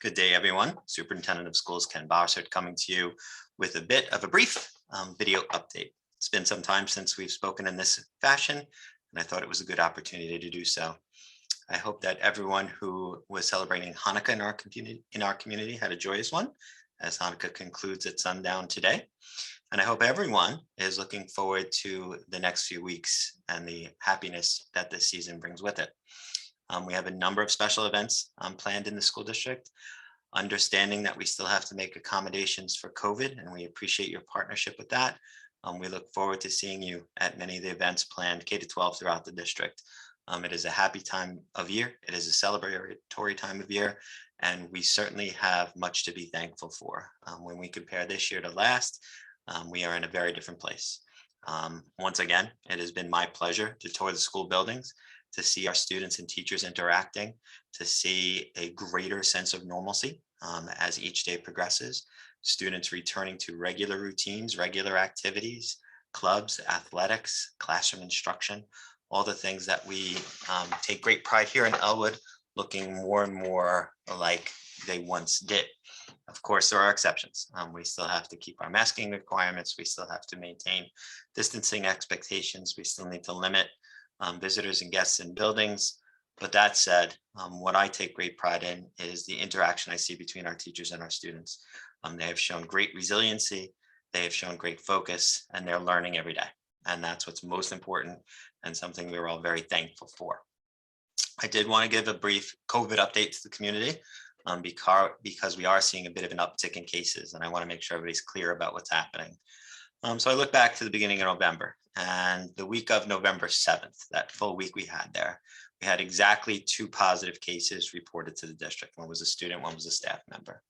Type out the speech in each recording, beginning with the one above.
Good day, everyone. Superintendent of Schools Ken Bossert coming to you with a bit of a brief video update. It's been some time since we've spoken in this fashion, and I thought it was a good opportunity to do so. I hope that everyone who was celebrating Hanukkah in our community had a joyous one, as Hanukkah concludes at sundown today. And I hope everyone is looking forward to the next few weeks and the happiness that this season brings with it. We have a number of special events planned in the school district, understanding that we still have to make accommodations for COVID, and we appreciate your partnership with that. We look forward to seeing you at many of the events planned K-12 throughout the district. It is a happy time of year. It is a celebratory time of year, and we certainly have much to be thankful for. When we compare this year to last, we are in a very different place. Once again, it has been my pleasure to tour the school buildings, to see our students and teachers interacting, to see a greater sense of normalcy as each day progresses, students returning to regular routines, regular activities, clubs, athletics, classroom instruction, all the things that we take great pride here in Elwood, looking more and more like they once did. Of course, there are exceptions. We still have to keep our masking requirements. We still have to maintain distancing expectations. We still need to limit visitors and guests in buildings. But that said, what I take great pride in is the interaction I see between our teachers and our students. They have shown great resiliency, they have shown great focus, and they're learning every day. And that's what's most important and something we're all very thankful for. I did want to give a brief COVID update to the community because we are seeing a bit of an uptick in cases, and I want to make sure everybody's clear about what's happening. So I look back to the beginning of November, and the week of November 7th, that full week we had there, we had exactly 2 positive cases reported to the district. One was a student, one was a staff member.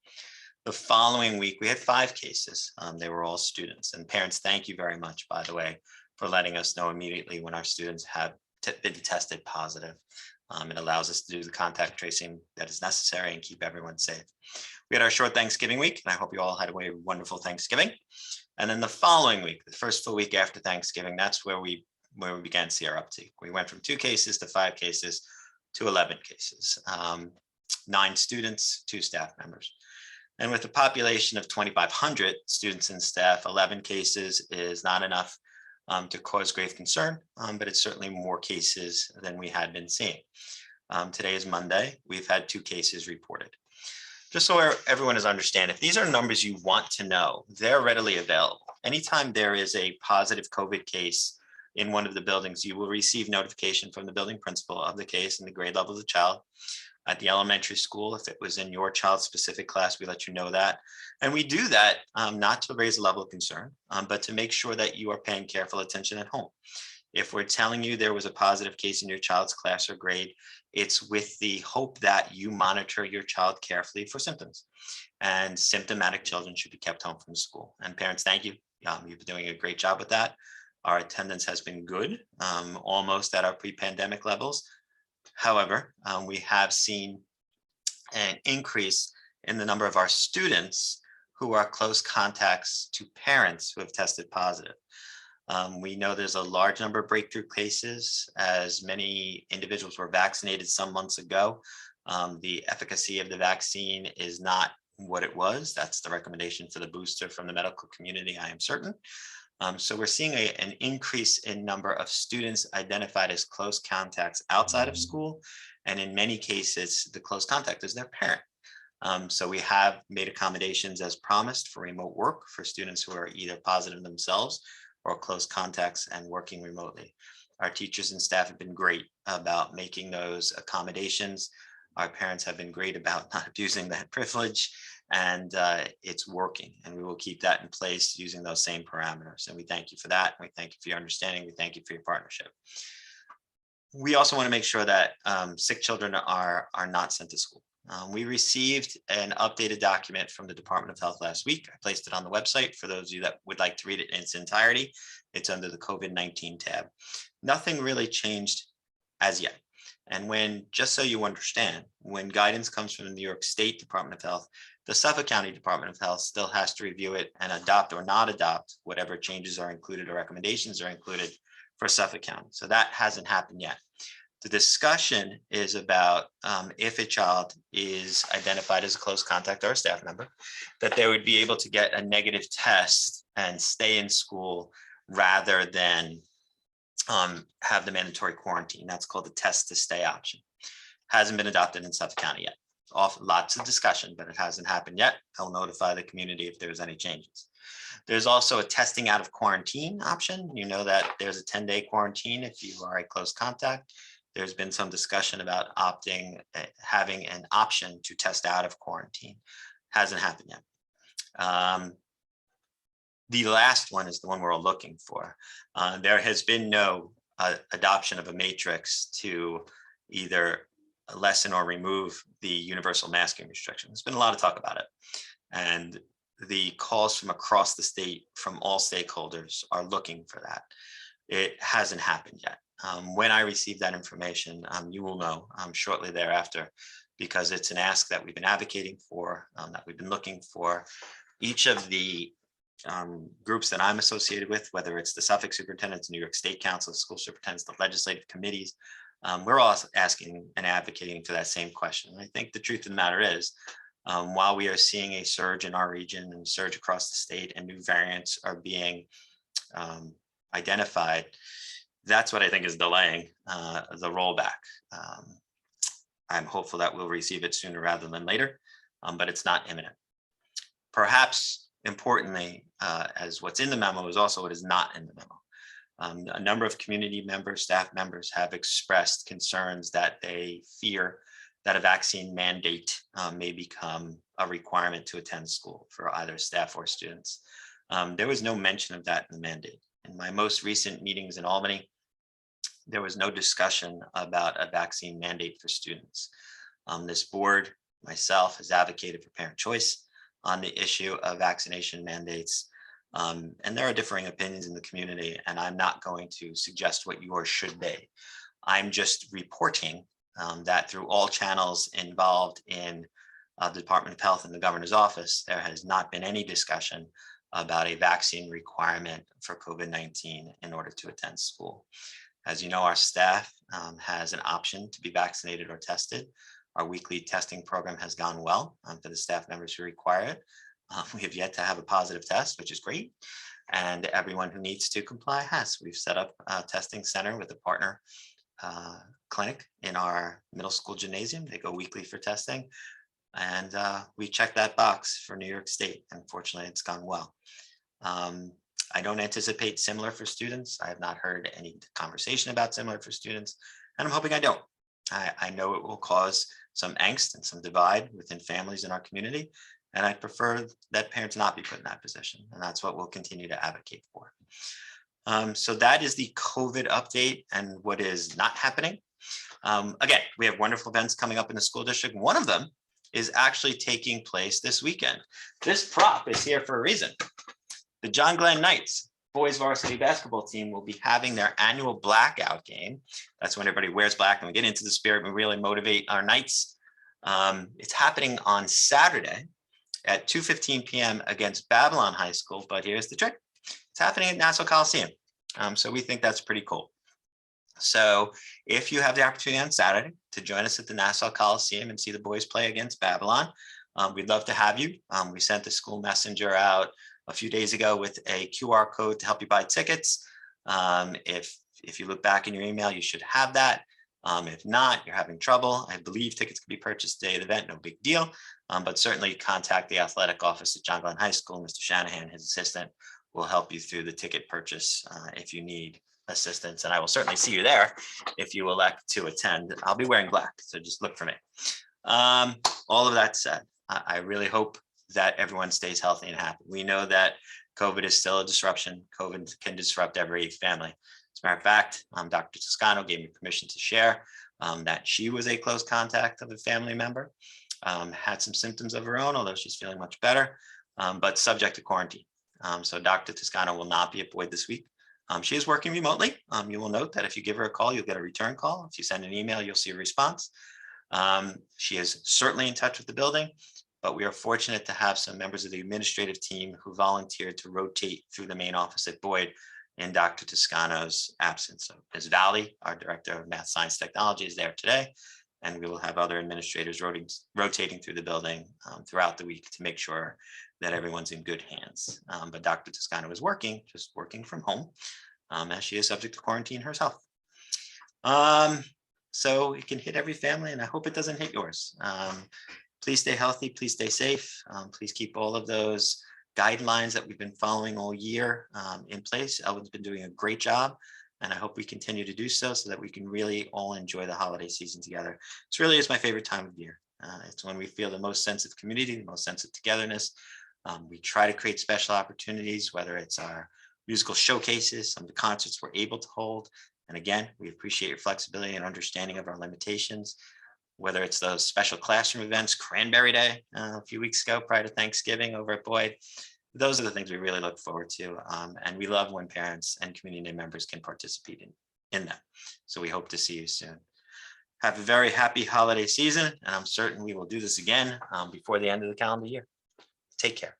The following week, we had 5 cases. They were all students. And parents, thank you very much, by the way, for letting us know immediately when our students have been tested positive. It allows us to do the contact tracing that is necessary and keep everyone safe. We had our short Thanksgiving week, and I hope you all had a wonderful Thanksgiving. And then the following week, the first full week after Thanksgiving, that's where we began to see our uptick. We went from 2 cases to 5 cases to 11 cases, 9 students, 2 staff members. And with a population of 2,500 students and staff, 11 cases is not enough to cause grave concern, but it's certainly more cases than we had been seeing. Today is Monday. We've had 2 cases reported. Just so everyone is understand, if these are numbers you want to know, they're readily available. Anytime there is a positive COVID case in one of the buildings, you will receive notification from the building principal of the case and the grade level of the child. At the elementary school, if it was in your child's specific class, we let you know that. And we do that not to raise a level of concern, but to make sure that you are paying careful attention at home. If we're telling you there was a positive case in your child's class or grade, it's with the hope that you monitor your child carefully for symptoms. And symptomatic children should be kept home from school. And parents, thank you. You've been doing a great job with that. Our attendance has been good, almost at our pre-pandemic levels. However, we have seen an increase in the number of our students who are close contacts to parents who have tested positive. We know there's a large number of breakthrough cases, as many individuals were vaccinated some months ago. The efficacy of the vaccine is not what it was. That's the recommendation for the booster from the medical community, I am certain. So we're seeing an increase in number of students identified as close contacts outside of school. And in many cases, the close contact is their parent. So we have made accommodations as promised for remote work for students who are either positive themselves or close contacts and working remotely. Our teachers and staff have been great about making those accommodations. Our parents have been great about not abusing that privilege, and it's working, and we will keep that in place using those same parameters. And we thank you for that. We thank you for your understanding. We thank you for your partnership. We also want to make sure that sick children are not sent to school. We received an updated document from the Department of Health last week. I placed it on the website for those of you that would like to read it in its entirety. It's under the COVID-19 tab. Nothing really changed as yet. And just so you understand, when guidance comes from the New York State Department of Health, the Suffolk County Department of Health still has to review it and adopt or not adopt whatever changes are included or recommendations are included for Suffolk County. So that hasn't happened yet. The discussion is about if a child is identified as a close contact or a staff member, that they would be able to get a negative test and stay in school rather than have the mandatory quarantine. That's called the test to stay option. Hasn't been adopted in Suffolk County yet. Lots of discussion, but it hasn't happened yet. I'll notify the community if there's any changes. There's also a testing out of quarantine option. You know that there's a 10-day quarantine if you are a close contact. There's been some discussion about having an option to test out of quarantine. Hasn't happened yet. The last one is the one we're all looking for. There has been no adoption of a matrix to either lessen or remove the universal masking restriction. There's been a lot of talk about it. And the calls from across the state, from all stakeholders, are looking for that. It hasn't happened yet. When I receive that information, you will know shortly thereafter, because it's an ask that we've been advocating for, that we've been looking for. Each of the groups that I'm associated with, whether it's the Suffolk Superintendents, New York State Council of School Superintendents, the legislative committees, we're all asking and advocating for that same question. And I think the truth of the matter is, while we are seeing a surge in our region and surge across the state and new variants are being identified, that's what I think is delaying the rollback. I'm hopeful that we'll receive it sooner rather than later, but it's not imminent. Perhaps importantly, as what's in the memo is also what is not in the memo. A number of community members, staff members have expressed concerns that they fear that a vaccine mandate may become a requirement to attend school for either staff or students. There was no mention of that in the mandate. In my most recent meetings in Albany, there was no discussion about a vaccine mandate for students. This board, myself, has advocated for parent choice on the issue of vaccination mandates. And there are differing opinions in the community, and I'm not going to suggest what yours should be. I'm just reporting that through all channels involved in the Department of Health and the governor's office, there has not been any discussion about a vaccine requirement for COVID-19 in order to attend school. As you know, our staff has an option to be vaccinated or tested. Our weekly testing program has gone well for the staff members who require it. We have yet to have a positive test, which is great. And everyone who needs to comply has. We've set up a testing center with a partner clinic in our middle school gymnasium. They go weekly for testing. And we check that box for New York State. Unfortunately, it's gone well. I don't anticipate similar for students. I have not heard any conversation about similar for students, and I'm hoping I don't. I know it will cause some angst and some divide within families in our community, and I'd prefer that parents not be put in that position, and that's what we'll continue to advocate for. So that is the COVID update and what is not happening. Again, we have wonderful events coming up in the school district. One of them is actually taking place this weekend. This prop is here for a reason. The John Glenn Knights boys varsity basketball team will be having their annual blackout game. That's when everybody wears black and we get into the spirit and really motivate our Knights. It's happening on Saturday at 2:15 p.m. against Babylon High School, but here's the trick. It's happening at Nassau Coliseum. So we think that's pretty cool. So if you have the opportunity on Saturday to join us at the Nassau Coliseum and see the boys play against Babylon, we'd love to have you. We sent the school messenger out a few days ago with a QR code to help you buy tickets. If you look back in your email, you should have that. If not, you're having trouble, I believe tickets can be purchased day of the event, no big deal. But certainly contact the athletic office at John Glenn High School. Mr. Shanahan, his assistant, will help you through the ticket purchase if you need assistance. And I will certainly see you there if you elect to attend. I'll be wearing black, so just look for me. All of that said, I really hope that everyone stays healthy and happy. We know that COVID is still a disruption. COVID can disrupt every family. As a matter of fact, Dr. Toscano gave me permission to share that she was a close contact of a family member, had some symptoms of her own, although she's feeling much better, but subject to quarantine. So Dr. Toscano will not be at Boyd this week. She is working remotely. You will note that if you give her a call, you'll get a return call. If you send an email, you'll see a response. She is certainly in touch with the building, but we are fortunate to have some members of the administrative team who volunteered to rotate through the main office at Boyd in Dr. Toscano's absence. So Ms. Valley, our Director of Math, Science, Technology, is there today, and we will have other administrators rotating through the building throughout the week to make sure that everyone's in good hands. But Dr. Toscano is just working from home, as she is subject to quarantine herself. So it can hit every family, and I hope it doesn't hit yours. Please stay healthy, please stay safe. Please keep all of those guidelines that we've been following all year in place. Elvin's been doing a great job, and I hope we continue to do so that we can really all enjoy the holiday season together. This really is my favorite time of year. It's when we feel the most sense of community, the most sense of togetherness. We try to create special opportunities, whether it's our musical showcases, some of the concerts we're able to hold. And again, we appreciate your flexibility and understanding of our limitations, whether it's those special classroom events, Cranberry Day a few weeks ago prior to Thanksgiving over at Boyd. Those are the things we really look forward to. And we love when parents and community members can participate in them. So we hope to see you soon. Have a very happy holiday season, and I'm certain we will do this again before the end of the calendar year. Take care.